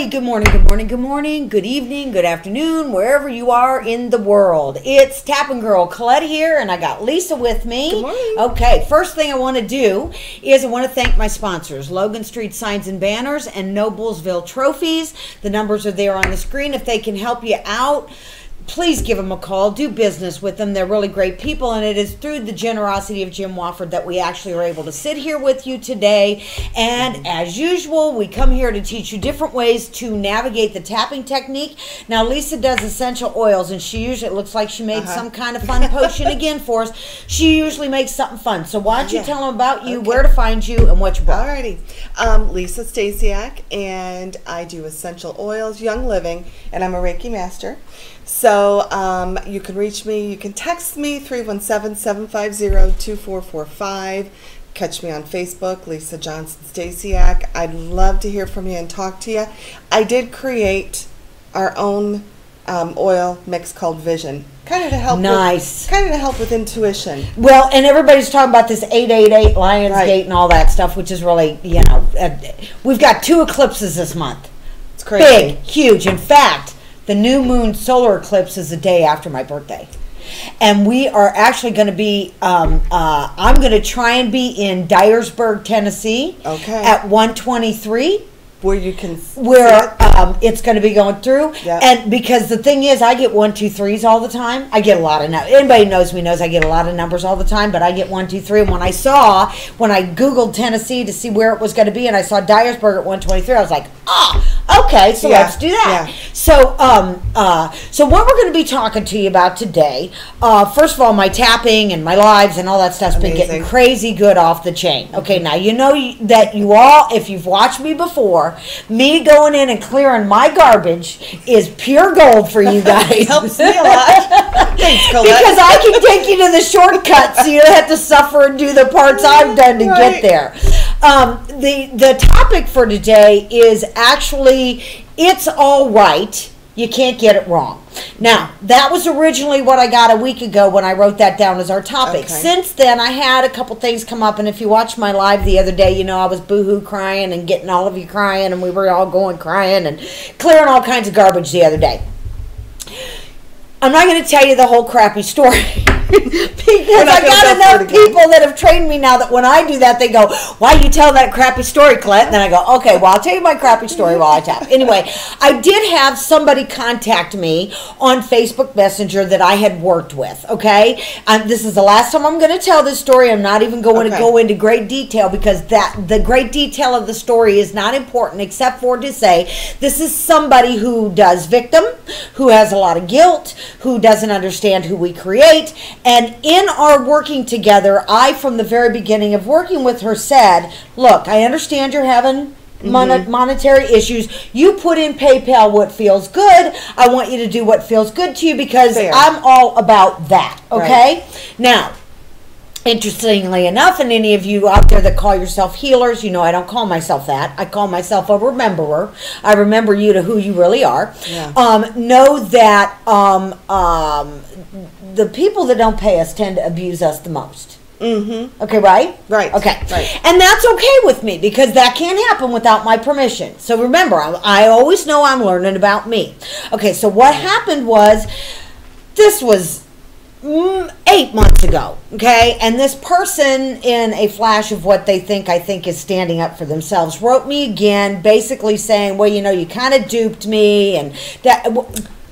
everybody. Good morning, good morning, good morning, good evening, good afternoon, wherever you are in the world. It's TAPNGRL Colette here, and I got Lisa with me. Good morning. Okay, first thing I want to do is I want to thank my sponsors, Logan Street Signs and Banners and Noblesville Trophies. The numbers are there on the screen. If they can help you out, please give them a call. Do business with them. They're really great people, and it is through the generosity of Jim Wofford that we actually are able to sit here with you today. And as usual, we come here to teach you different ways to navigate the tapping technique. Now, Lisa does essential oils, and she usually, it looks like she made some kind of fun potion again for us. She usually makes something fun. So why don't you tell them about you, where to find you, and what you brought. Alrighty. Lisa Stasiak, and I do essential oils, Young Living, and I'm a Reiki master. So you can reach me, you can text me, 317-750-2445. Catch me on Facebook, Lisa Johnson Stasiak. I'd love to hear from you and talk to you. I did create our own oil mix called Vision. Kind of to help with intuition. Well, and everybody's talking about this 888 Lionsgate and all that stuff, which is really, you know, we've got 2 eclipses this month. It's crazy. Big, huge. In fact, the new moon solar eclipse is the day after my birthday. And we are actually going to be, I'm going to try and be in Dyersburg, Tennessee at 123. Where you can it's going to be going through. Yep. And because the thing is, I get 1, 2, 3s all the time. I get a lot of numbers. Anybody knows me knows I get a lot of numbers all the time, but I get 1, 2, 3. And when I Googled Tennessee to see where it was going to be, and I saw Dyersburg at 123, I was like, okay, so let's do that. Yeah. So, so what we're going to be talking to you about today, first of all, my tapping and my lives and all that stuff's been getting crazy good off the chain. Okay, now you know that you all, if you've watched me before, me going in and clearing my garbage is pure gold for you guys. Helps me a lot. Thanks, Colette. Because I can take you to the shortcuts, so you don't have to suffer and do the parts I've done to get there. The topic for today is actually, it's all right. You can't get it wrong. Now, that was originally what I got a week ago when I wrote that down as our topic. Okay. Since then, I had a couple things come up, and if you watched my live the other day, you know I was boo-hoo crying and getting all of you crying, and we were all going crying and clearing all kinds of garbage the other day. I'm not going to tell you the whole crappy story. Because I got enough people that have trained me now that when I do that, they go, why you tell that crappy story, Colette? And then I go, okay, well, I'll tell you my crappy story while I tap. Anyway, I did have somebody contact me on Facebook Messenger that I had worked with, okay? This is the last time I'm going to tell this story. I'm not even going to go into great detail because the great detail of the story is not important except for to say this is somebody who does victim, who has a lot of guilt, who doesn't understand who we create. And in our working together, I, from the very beginning of working with her, said, look, I understand you're having monetary issues. You put in PayPal what feels good. I want you to do what feels good to you because I'm all about that, okay? Right. Now, interestingly enough, and any of you out there that call yourself healers, you know I don't call myself that. I call myself a rememberer. I remember you to who you really are. Yeah. Know that the people that don't pay us tend to abuse us the most. Okay, right? Right. Okay. Right. And that's okay with me because that can't happen without my permission. So remember, I always know I'm learning about me. Okay, so what happened was, this was 8 months ago, okay, and this person, in a flash of what they think I think is standing up for themselves, wrote me again, basically saying, well, you know, you kind of duped me, and that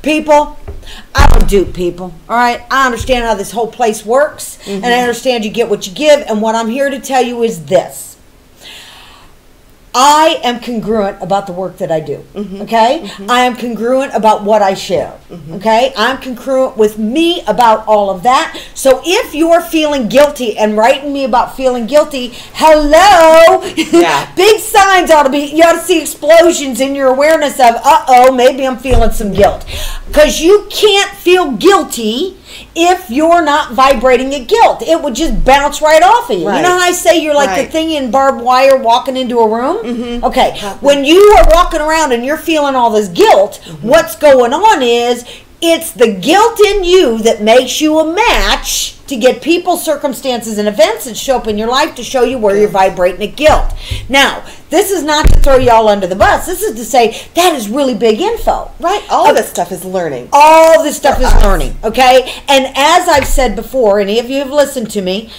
people, I don't dupe people, all right? I understand how this whole place works, and I understand you get what you give, and what I'm here to tell you is this. I am congruent about the work that I do, okay? I am congruent about what I share, okay? I'm congruent with me about all of that. So if you're feeling guilty and writing me about feeling guilty, hello, big signs ought to be, you ought to see explosions in your awareness of, maybe I'm feeling some guilt. Because you can't feel guilty if you're not vibrating at guilt. It would just bounce right off of you. Right. You know how I say you're like the thing in barbed wire walking into a room? Okay, when you are walking around and you're feeling all this guilt, what's going on is It's the guilt in you that makes you a match to get people, circumstances, and events that show up in your life to show you where you're vibrating at guilt. Now, this is not to throw y'all under the bus. This is to say that is really big info. Right. All of this stuff is learning. All this stuff is learning, okay? And as I've said before, any of you have listened to me,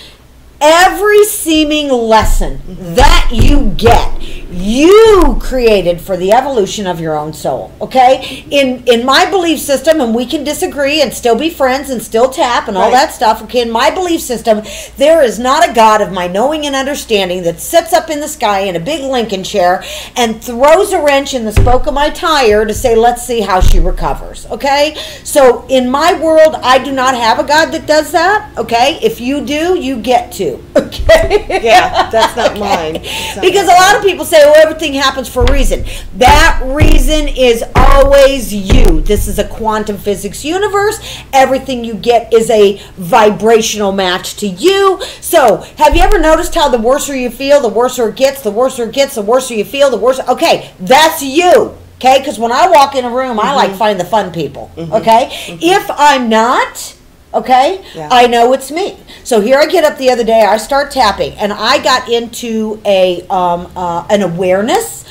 every seeming lesson that you get, you created for the evolution of your own soul, okay? In my belief system, and we can disagree and still be friends and still tap and all that stuff, okay? In my belief system, there is not a God of my knowing and understanding that sits up in the sky in a big Lincoln chair and throws a wrench in the spoke of my tire to say, let's see how she recovers, okay? So in my world, I do not have a God that does that, okay? If you do, you get to. Okay. Yeah, that's not mine. Because a lot of people say, oh, everything happens for a reason. That reason is always you. This is a quantum physics universe. Everything you get is a vibrational match to you. So, have you ever noticed how the worser you feel, the worser it gets, the worser it gets, the worser you feel, the worse? Okay, that's you. Okay, because when I walk in a room, I like find the fun people. Okay, if I'm not, okay, I know it's me. So here I get up the other day, I start tapping, and I got into an awareness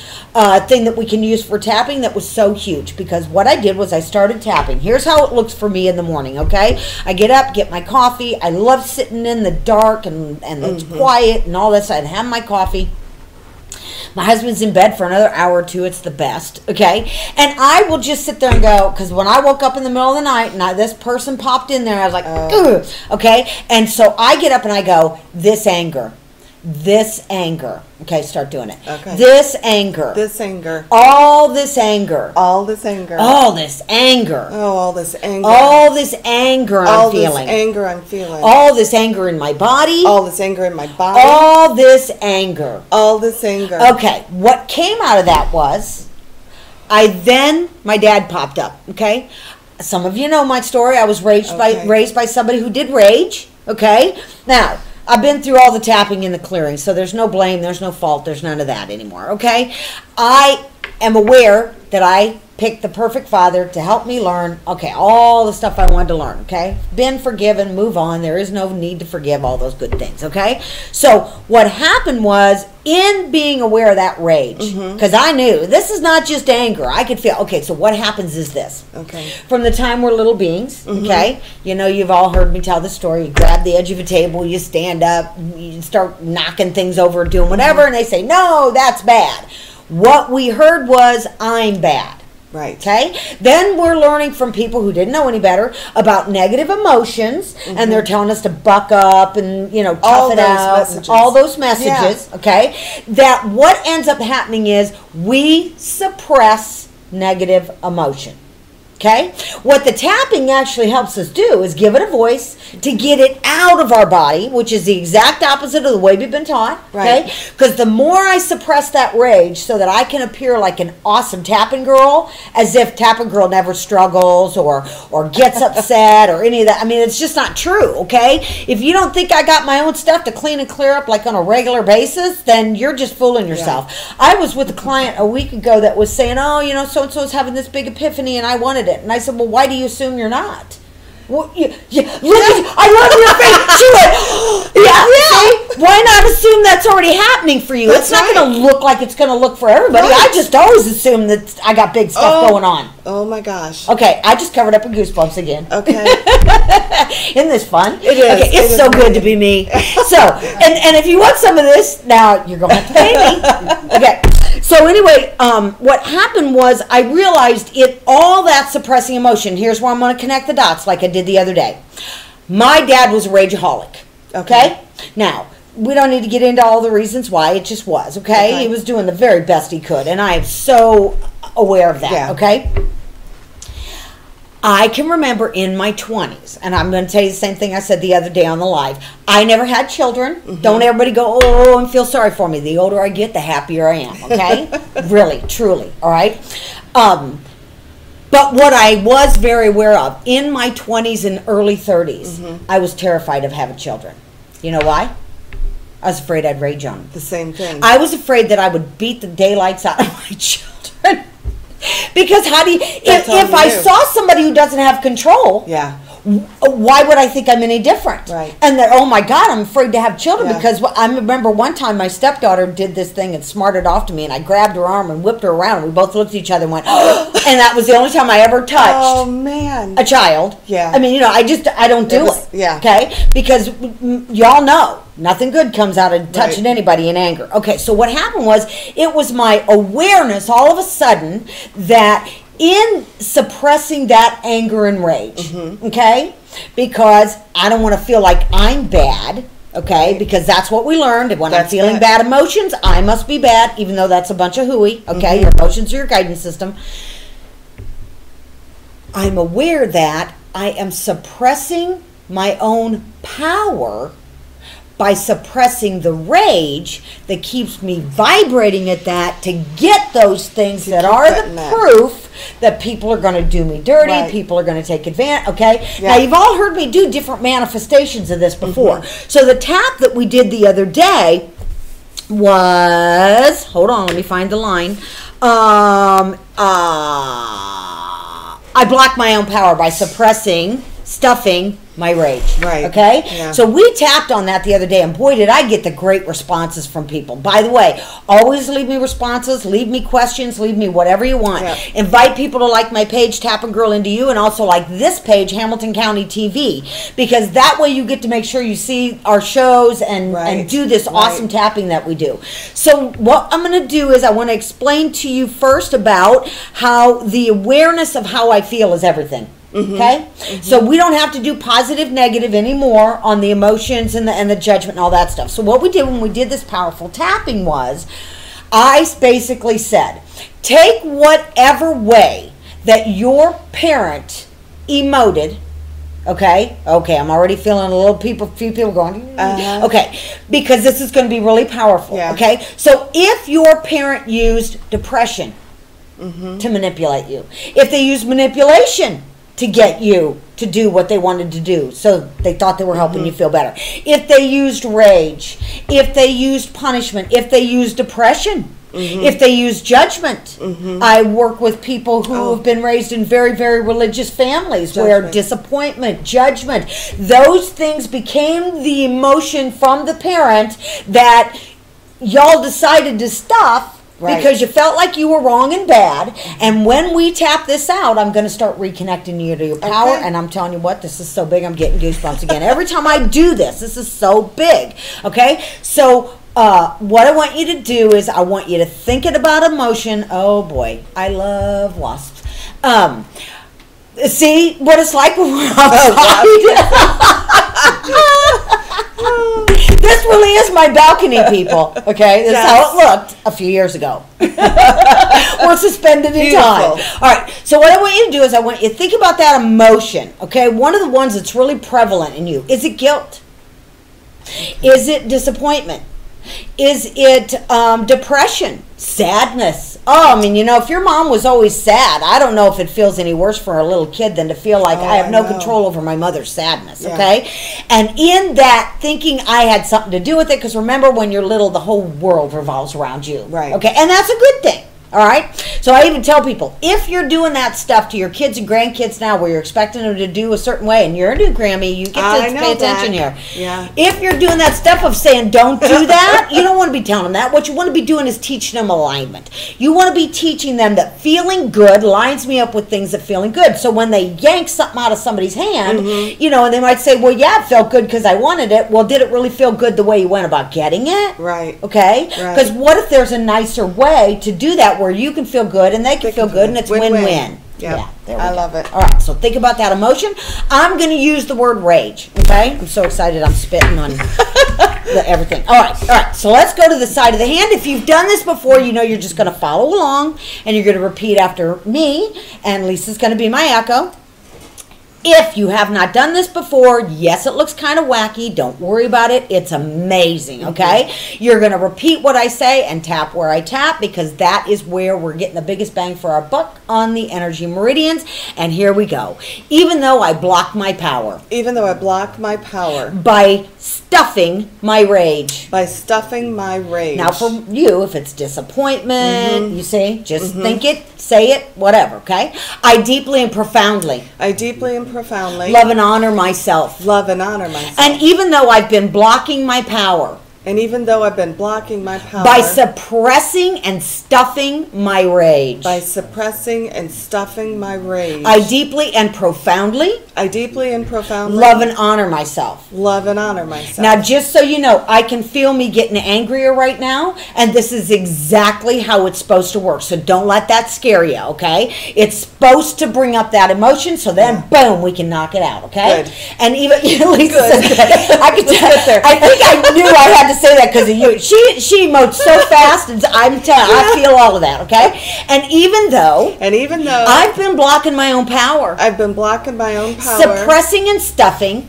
thing that we can use for tapping that was so huge, because what I did was I started tapping. Here's how it looks for me in the morning, okay? I get up, get my coffee. I love sitting in the dark and it's quiet and all this. I'd have my coffee. My husband's in bed for another hour or two. It's the best, okay? And I will just sit there and go, because when I woke up in the middle of the night and this person popped in there, I was like, ugh, okay? And so I get up and I go, this anger. Okay, start doing it. Okay. This anger. This anger. All this anger. All this anger. All this anger. Oh, all this anger. All this anger I'm feeling. All this anger I'm feeling. All this anger in my body. All this anger in my body. All this anger. All this anger. Okay, what came out of that was, my dad popped up, okay? Some of you know my story. I was raised by somebody who did rage, okay? Now, I've been through all the tapping and the clearing, so there's no blame, there's no fault, there's none of that anymore, okay? I am aware that I picked the perfect father to help me learn, okay, all the stuff I wanted to learn, okay? Been forgiven, move on. There is no need to forgive all those good things, okay? So what happened was, in being aware of that rage, because I knew this is not just anger. I could feel, okay, so what happens is this. Okay. From the time we're little beings, okay? You know, you've all heard me tell the story. You grab the edge of a table, you stand up, you start knocking things over, doing whatever, and they say, no, that's bad. What we heard was, I'm bad. Right. Okay? Then we're learning from people who didn't know any better about negative emotions, and they're telling us to buck up and, you know, tough it out. All those messages, okay? That what ends up happening is we suppress negative emotion. Okay? What the tapping actually helps us do is give it a voice to get it out of our body, which is the exact opposite of the way we've been taught. Okay? Because the more I suppress that rage so that I can appear like an awesome tapping girl, as if tapping girl never struggles or gets upset or any of that. I mean, it's just not true, okay? If you don't think I got my own stuff to clean and clear up like on a regular basis, then you're just fooling yourself. Yeah. I was with a client a week ago that was saying, oh, you know, so-and-so is having this big epiphany and I wanted it. And I said, well, why do you assume you're not? Well, look at I love your face. She went, see? Why not assume that's already happening for you? It's not going to look like it's going to look for everybody. I just always assume that I got big stuff going on. Oh my gosh. Okay, I just covered up with goosebumps again. Okay. Isn't this fun? It is. Okay, it's so good to be me. So, and if you want some of this, now you're going to have to pay me. Okay. So anyway, what happened was I realized all that suppressing emotion. Here's where I'm going to connect the dots like I did the other day. My dad was a rageaholic. Okay? Now, we don't need to get into all the reasons why. It just was. Okay? He was doing the very best he could. And I am so aware of that. Yeah. Okay? I can remember in my 20s, and I'm going to tell you the same thing I said the other day on the live. I never had children. Don't everybody go, oh, and feel sorry for me. The older I get, the happier I am, okay? Really, truly, all right? But what I was very aware of, in my 20s and early 30s, I was terrified of having children. You know why? I was afraid I'd rage on them. The same thing. I was afraid that I would beat the daylights out of my children. Because how do you, if I saw somebody who doesn't have control, Yeah. why would I think I'm any different? Right. And they're, oh my God, I'm afraid to have children Yeah. because I remember one time my stepdaughter did this thing and smarted off to me, and I grabbed her arm and whipped her around, and we both looked at each other and went, oh, and that was the only time I ever touched Oh man. a child. Yeah. I mean, you know, I don't do it. Yeah. Okay? Because y'all know nothing good comes out of touching anybody in anger. Okay, so what happened was, it was my awareness all of a sudden that in suppressing that anger and rage, okay? Because I don't want to feel like I'm bad, okay? Because that's what we learned. When I'm feeling bad emotions, I must be bad, even though that's a bunch of hooey, okay? Your emotions are your guidance system. I'm aware that I am suppressing my own power by suppressing the rage that keeps me vibrating at that to get those things that are the proof that people are going to do me dirty, people are going to take advantage, okay? Yeah. Now, you've all heard me do different manifestations of this before. So the tap that we did the other day was, hold on, let me find the line. I block my own power by suppressing, stuffing my rage. Right. Okay? Yeah. So we tapped on that the other day, and boy, did I get the great responses from people. By the way, always leave me responses, leave me questions, leave me whatever you want. Yeah. Invite people to like my page, TAPNGRL Into You, and also like this page, Hamilton County TV, because that way you get to make sure you see our shows and do this awesome tapping that we do. So what I'm going to do is I want to explain to you first about how the awareness of how I feel is everything. Okay? So we don't have to do positive, negative anymore on the emotions and the judgment and all that stuff. So what we did when we did this powerful tapping was, I basically said, take whatever way that your parent emoted. Okay, I'm already feeling a few people going, okay, because this is going to be really powerful. Okay, so if your parent used depression to manipulate you, if they used manipulation to get you to do what they wanted to do, so they thought they were helping you feel better, if they used rage, if they used punishment, if they used depression, if they used judgment. I work with people who have been raised in very, very religious families where disappointment, judgment, those things became the emotion from the parent that y'all decided to stuff because you felt like you were wrong and bad. And when we tap this out, I'm going to start reconnecting you to your power. And I'm telling you what, this is so big, I'm getting goosebumps again. Every time I do this, this is so big. Okay? So what I want you to do is I want you to think it about emotion. Oh boy, I love wasps. See what it's like when we're outside? This really is my balcony, people. Okay, this is how it looked a few years ago. We're suspended in time. All right, so what I want you to do is I want you to think about that emotion. Okay, one of the ones that's really prevalent in you. Is it guilt? Is it disappointment? Is it depression? Sadness? Oh, I mean, you know, if your mom was always sad, I don't know if it feels any worse for a little kid than to feel like I have no control over my mother's sadness, okay? And in that, thinking I had something to do with it, because remember, when you're little, the whole world revolves around you. Right. Okay, and that's a good thing. All right? So I even tell people, if you're doing that stuff to your kids and grandkids now where you're expecting them to do a certain way, and you're a new Grammy, you get to pay attention here. Yeah. If you're doing that stuff of saying, don't do that, you don't want to be telling them that. What you want to be doing is teaching them alignment. You want to be teaching them that feeling good lines me up with things that feeling good. So when they yank something out of somebody's hand, you know, and they might say, well, yeah, it felt good because I wanted it. Well, did it really feel good the way you went about getting it? Right. Okay? Because what if there's a nicer way to do that where you can feel good and they can feel good and it's win-win. Yeah, I love it. All right, so think about that emotion. I'm going to use the word rage, okay? I'm so excited I'm spitting on everything. All right, so let's go to the side of the hand. If you've done this before, you know you're just going to follow along and you're going to repeat after me, and Lisa's going to be my echo. If you have not done this before, yes, it looks kind of wacky. Don't worry about it. It's amazing, okay? You're going to repeat what I say and tap where I tap, because that is where we're getting the biggest bang for our buck on the energy meridians. And here we go. Even though I block my power. Even though I block my power. By stuffing my rage. By stuffing my rage. Now for you, if it's disappointment, you see, just think it, say it, whatever, okay? I deeply and profoundly I deeply and profoundly love and honor myself. love and honor myself. And even though I've been blocking my power And even though I've been blocking my power by suppressing and stuffing my rage, by suppressing and stuffing my rage, I deeply and profoundly love and honor myself. myself. Now, just so you know, I can feel me getting angrier right now, and this is exactly how it's supposed to work. So don't let that scare you, okay? It's supposed to bring up that emotion, so then, boom, we can knock it out, okay? Good. And even, Lisa said that. I could tell, I think I knew I had to say that because of you. She emotes so fast, and I'm telling you, I feel all of that, okay? And even though I've been blocking my own power, suppressing and stuffing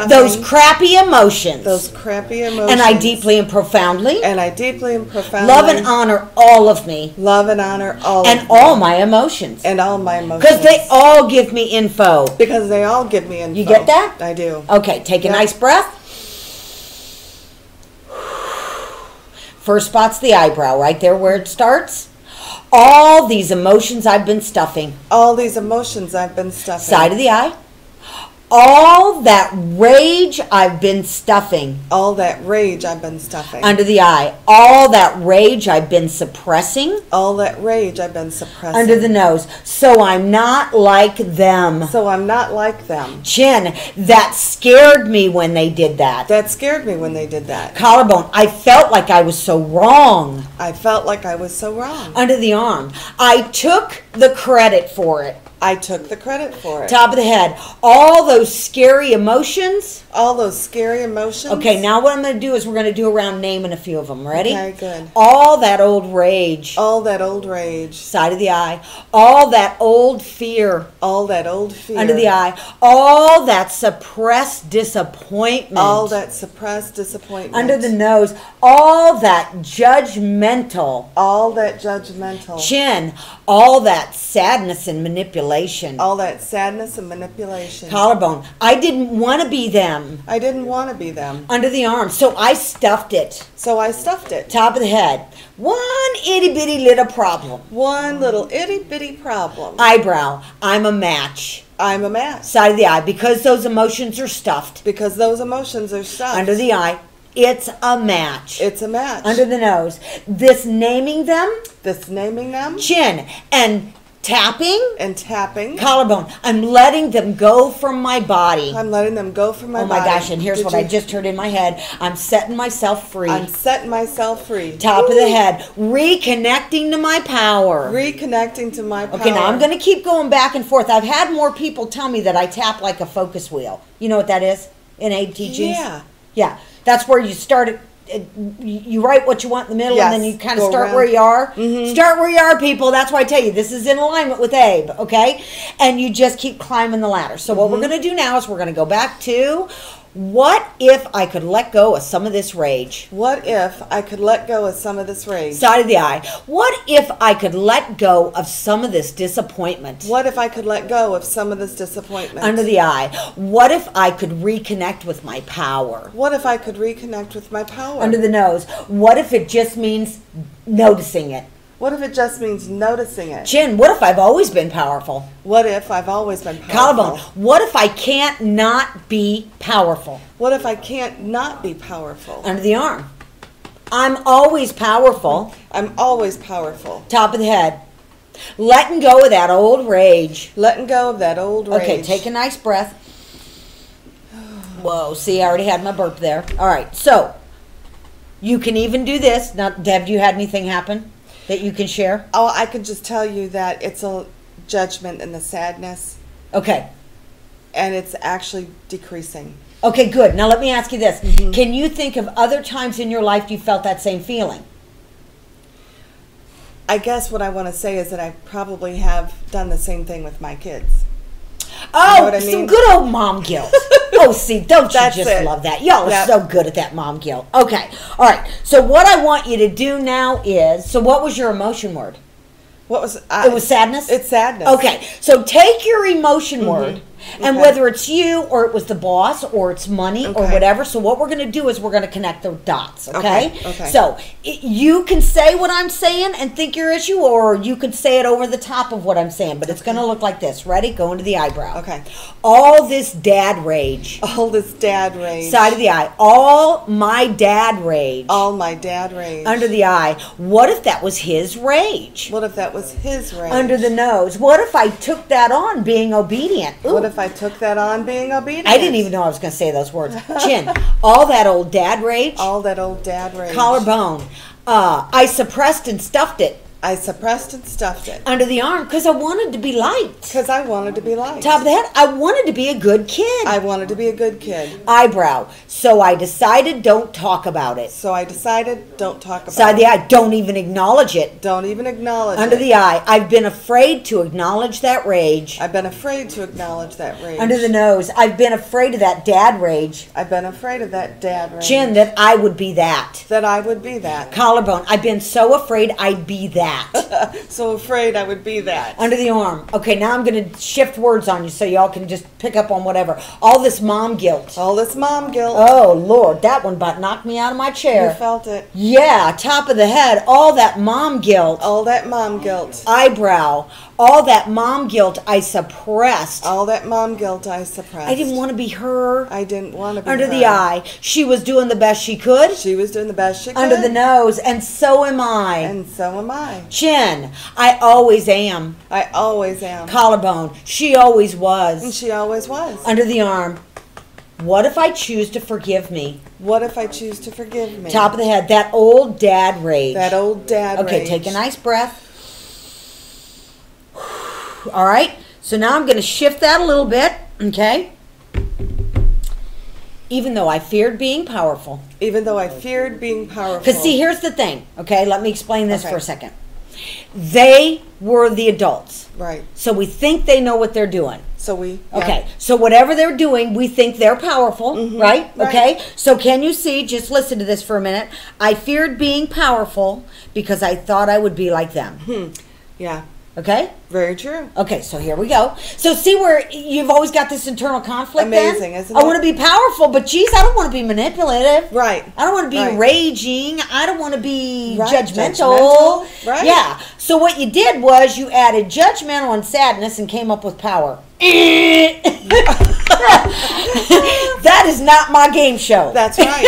those crappy emotions, and I deeply and profoundly love and honor all of me, and all my emotions, because they all give me info. You get that? I do. Okay, take a nice breath. First spot's the eyebrow, right there where it starts. All these emotions I've been stuffing. Side of the eye. All that rage I've been stuffing. Under the eye. All that rage I've been suppressing. Under the nose. So I'm not like them. Chin. That scared me when they did that. Collarbone. I felt like I was so wrong. Under the arm. I took the credit for it. Top of the head. All those scary emotions. Okay, now what I'm going to do is we're going to do around naming a few of them. Ready? Okay, good. All that old rage. Side of the eye. All that old fear. Under the eye. All that suppressed disappointment. Under the nose. All that judgmental. Chin. All that sadness and manipulation. Collarbone. I didn't want to be them. Under the arm. So I stuffed it. Top of the head. One itty bitty little problem. Eyebrow. I'm a match. Side of the eye. Because those emotions are stuffed. Under the eye. It's a match. Under the nose. This naming them. Chin. And tapping. Collarbone. I'm letting them go from my body. Oh my gosh, and here's what I just heard in my head. I'm setting myself free. Top of the head. Reconnecting to my power. Okay, now I'm going to keep going back and forth. I've had more people tell me that I tap like a focus wheel. You know what that is in aid teachings? Yeah. That's where you start it. You write what you want in the middle, and then you kind of start where you are. Start where you are, people. That's why I tell you, this is in alignment with Abe, okay? And you just keep climbing the ladder. So what we're going to do now is we're going to go back to, what if I could let go of some of this rage? Side of the eye. What if I could let go of some of this disappointment? Under the eye. What if I could reconnect with my power? Under the nose. What if it just means noticing it? Chin. What if I've always been powerful? Collarbone. What if I can't not be powerful? Under the arm. I'm always powerful. Top of the head. Letting go of that old rage. Okay, take a nice breath. Whoa, see, I already had my burp there. All right, so you can even do this. Now, have you had anything happen that you can share? Oh, I could just tell you that it's a judgment and the sadness. Okay. And it's actually decreasing. Okay, good. Now let me ask you this. Can you think of other times in your life you felt that same feeling? I guess what I want to say is that I probably have done the same thing with my kids. Oh, you know what I mean? Some good old mom guilt. Oh, see, don't you just love that? Y'all are so good at that mom guilt. Okay, all right. So what I want you to do now is, so what was your emotion word? What was it was sadness? It's sadness. Okay, so take your emotion word And Okay. whether it's you or it was the boss or it's money or Okay. whatever. So what we're going to do is we're going to connect the dots, okay? Okay. So you can say what I'm saying and think your issue, or you could say it over the top of what I'm saying, but it's going to look like this. Ready? Go into the eyebrow. Okay. All this dad rage. All this dad rage. Side of the eye. All my dad rage. All my dad rage. Under the eye. What if that was his rage? What if that was his rage? Under the nose. What if I took that on being obedient? Ooh. What if I took that on being obedient? I didn't even know I was going to say those words. Chin. All that old dad rage. All that old dad rage. Collarbone. I suppressed and stuffed it. I suppressed and stuffed it. Under the arm because I wanted to be liked. Because I wanted to be liked. Top of the head. I wanted to be a good kid. I wanted to be a good kid. Eyebrow. So I decided don't talk about it. So I decided don't talk about Side of it. the eye. Don't even acknowledge it. Don't even acknowledge Under it. the eye. I've been afraid to acknowledge that rage. I've been afraid to acknowledge that rage. Under the nose. I've been afraid of that dad rage. I've been afraid of that dad rage. Chin. That I would be that. That I would be that. Collarbone. I've been so afraid I'd be that. So afraid I would be that. Under the arm. Okay, now I'm going to shift words on you so y'all can just pick up on whatever. All this mom guilt. All this mom guilt. Oh, Lord, that one about knocked me out of my You chair. felt it. Yeah, top of the head. All that mom guilt. All that mom guilt. Eyebrow. All that mom guilt I suppressed. All that mom guilt I suppressed. I didn't want to be her. I didn't want to be Under her. the eye. She was doing the best she could. She was doing the best she could. Under the nose. And so am I. And so am I. Chin. I always am. I always am. Collarbone. She always And was. she always was. Under the arm. What if I choose to forgive me? What if I choose to forgive me? Top of the head. That old dad rage. That old dad Okay, rage. take a nice breath. All right. So now I'm going to shift that a little bit. Okay. Even though I feared being powerful. Even though I feared being powerful. Because see, here's the thing. Okay, let me explain this Okay. for a second. They were the adults. Right. So we think they know what they're doing. So we. Okay, so whatever they're doing, we think they're powerful, right? right. Okay, so can you see, just listen to this for a minute. I feared being powerful because I thought I would be like them. Yeah. Okay? Very true. Okay, so here we go. So see where you've always got this internal conflict. Amazing, then? isn't I it? want to be powerful, but geez, I don't want to be manipulative. Right. I don't want to be Right. raging. I don't want to be Right, judgmental. judgmental. Right. Yeah. So what you did was you added judgmental and sadness and came up with power. That is not my game show. That's right.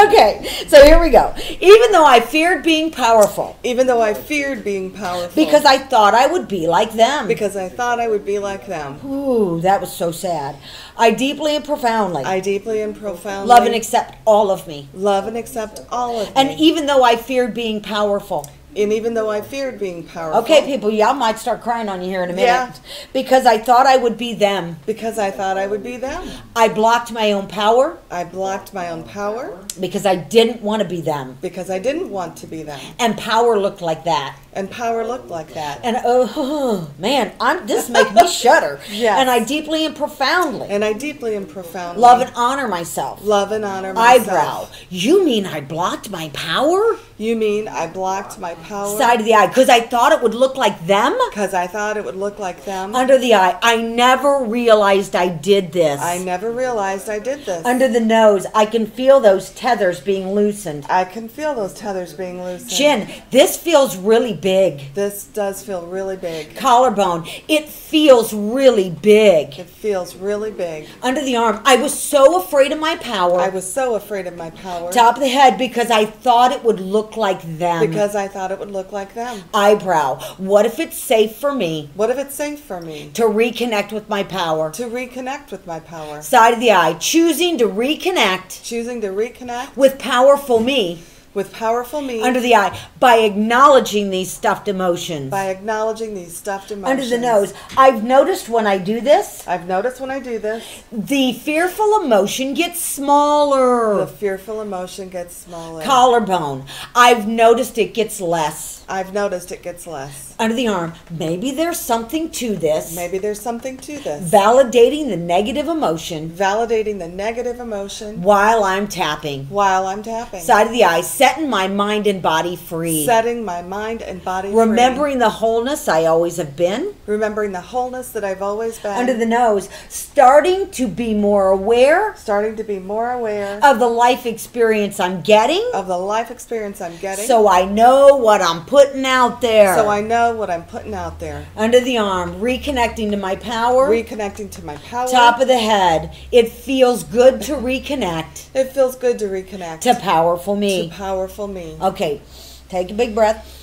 Okay, so here we go. Even though I feared being powerful, Even though I feared being powerful. because I thought I would be like them. Because I thought I would be like them. Ooh, that was so sad. I deeply and profoundly I deeply and profoundly love and accept all of me. love and accept all of And me. even though I feared being powerful. And even though I feared being powerful. Okay, people, y'all might start crying on you here in a minute. Yeah. Because I thought I would be them. Because I thought I would be them. I blocked my own power I blocked my own power. because I didn't want to be them. Because I didn't want to be them. And power looked like that. And power looked like that. And oh man, this makes me shudder. Yes. And I deeply and profoundly And I deeply and profoundly love and honor myself. love and honor myself. Eyebrow. You mean I blocked my power? You mean I blocked my power? Side of the eye. Because I thought it would look like them? Because I thought it would look like them. Under the eye. I never realized I did this. I never realized I did this. Under the nose. I can feel those tethers being loosened. I can feel those tethers being loosened. Chin. This feels really big. This does feel really big. Collarbone. It feels really big. It feels really big. Under the arm. I was so afraid of my power. I was so afraid of my power. Top of the head because I thought it would look like them. Because I thought it would look like them. Eyebrow. What if it's safe for me What if it's safe for me to reconnect with my power? to reconnect with my power? Side of the eye. Choosing to reconnect Choosing to reconnect with powerful me. with powerful me Under the eye. By acknowledging these stuffed emotions. by acknowledging these stuffed emotions. Under the nose. I've noticed when I do this, I've noticed when I do this, the fearful emotion gets the smaller. fearful emotion gets smaller. Collarbone. I've noticed it gets less. I've noticed it gets less. Under the arm. Maybe there's something to this. Maybe there's something to this. Validating the negative emotion. Validating the negative emotion. While I'm tapping. While I'm tapping. Side of the eye. Setting my mind and body free. Setting my mind and body Remembering free. the wholeness I always have been. Remembering the wholeness that I've always been. Under the nose. Starting to be more aware. Starting to be more aware. Of the life experience I'm getting. Of the life experience I'm getting. So I know what I'm putting out there. So I know what I'm putting out there. Under the arm. Reconnecting to my power. Reconnecting to my power. Top of the head. It feels good to reconnect. It feels good to reconnect. To powerful me. To powerful me. Okay. Take a big breath.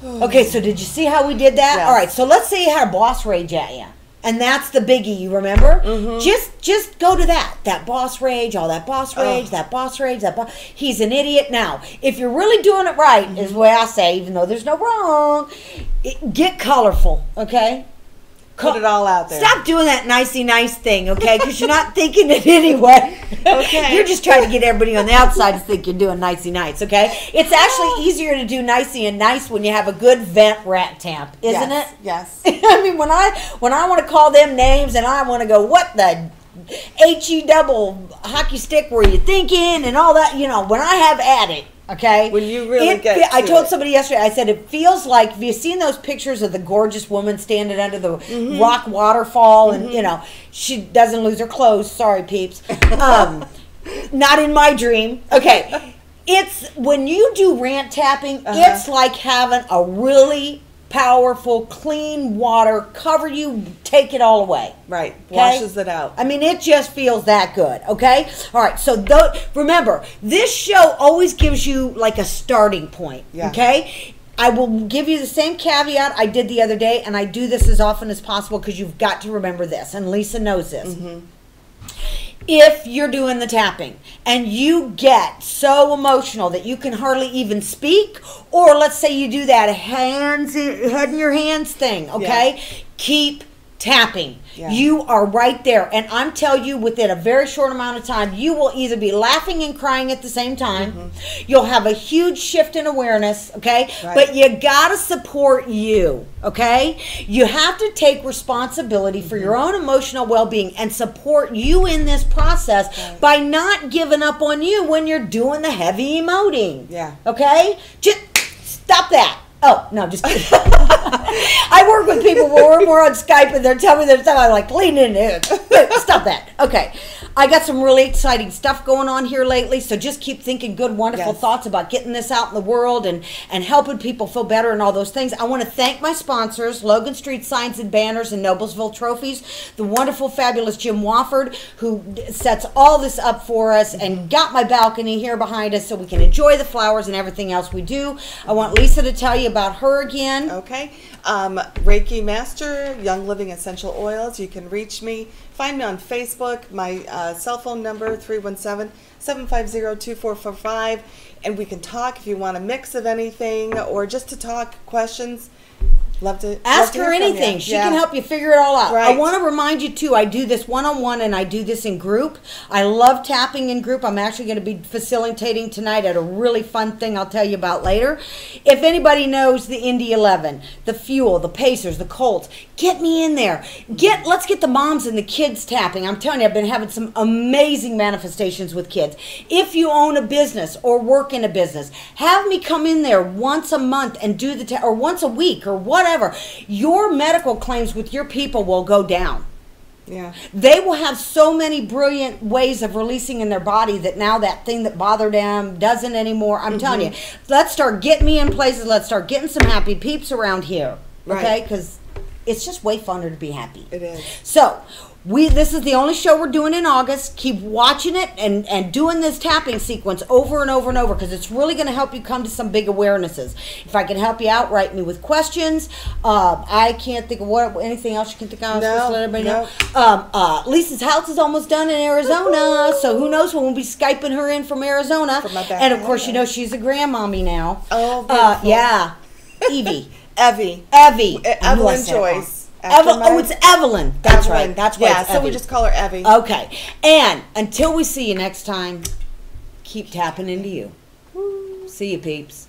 Okay, so did you see how we did that? Yes. All right, so let's say you had a boss rage at you. And that's the biggie, you remember? Mm-hmm. Just go to that. That boss rage, all that boss rage, that boss rage, he's an idiot. Now, if you're really doing it right, is the way I say, even though there's no wrong, get colorful, okay? Put it all out there. Stop doing that nicey nice thing, okay? Because you're not thinking it anyway. Okay. You're just trying to get everybody on the outside to think you're doing nicey nice, okay? It's actually easier to do nicey and nice when you have a good vent rat tamp, isn't it? Yes. I mean, when I want to call them names and I want to go, what the HE double hockey stick were you thinking and all that, when I have at it. Okay. When you really I told somebody yesterday, I said, it feels like, have you seen those pictures of the gorgeous woman standing under the rock waterfall and, she doesn't lose her clothes. Sorry, peeps. Not in my dream. Okay. It's, when you do rant tapping, it's like having a really powerful, clean water cover you, take it all away. Right. Okay? Washes it out. I mean, it just feels that good, okay? All right, so remember, this show always gives you like a starting point, okay? I will give you the same caveat I did the other day, and I do this as often as possible because you've got to remember this, and Lisa knows this. If you're doing the tapping and you get so emotional that you can hardly even speak, or let's say you do that head in your hands thing, okay? Keep tapping. You are right there. And I'm telling you, within a very short amount of time, you will either be laughing and crying at the same time. You'll have a huge shift in awareness, okay? But you got to support you, okay? You have to take responsibility for your own emotional well-being and support you in this process by not giving up on you when you're doing the heavy emoting. Okay? Just stop that. Oh, no, just kidding. I work with people where we're on Skype and they're telling me their stuff. I'm like, lean in. Stop that. Okay. I got some really exciting stuff going on here lately, so just keep thinking good, wonderful thoughts about getting this out in the world and helping people feel better and all those things. I want to thank my sponsors, Logan Street Signs and Banners and Noblesville Trophies, the wonderful, fabulous Jim Wofford, who sets all this up for us and got my balcony here behind us so we can enjoy the flowers and everything else we do. I want Lisa to tell you about her again. Okay. Reiki Master, Young Living Essential Oils. You can reach me. Find me on Facebook. My cell phone number, 317-750-2445. And we can talk if you want a mix of anything or just to talk questions. Love to ask her anything. She can help you figure it all out. Right. I want to remind you too, I do this one-on-one and I do this in group. I love tapping in group. I'm actually going to be facilitating tonight at a really fun thing I'll tell you about later. If anybody knows the Indy 11, the Fuel, the Pacers, the Colts, get me in there. Let's get the moms and the kids tapping. I'm telling you, I've been having some amazing manifestations with kids. If you own a business or work in a business, have me come in there once a month and do the or once a week or whatever. Your medical claims with your people will go down. They will have so many brilliant ways of releasing in their body that now that thing that bothered them doesn't anymore. I'm telling you, let's start getting me in places. Let's start getting some happy peeps around here. Okay? Because it's just way funner to be happy. It is. So, this is the only show we're doing in August. Keep watching it and doing this tapping sequence over and over and over because it's really going to help you come to some big awarenesses. If I can help you out, write me with questions. I can't think of anything else you can think of. No, let everybody know. Lisa's house is almost done in Arizona, so who knows when we'll be Skyping her in from Arizona. From my back and of course, you know she's a grandmommy now. Oh, beautiful. Yeah. Evie. Evie. Evelyn Joyce. It's Evelyn. That's Evelyn. right. That's why it's so Evie. we just call her Evie. Okay. And until we see you next time, keep tapping into you. See you, peeps.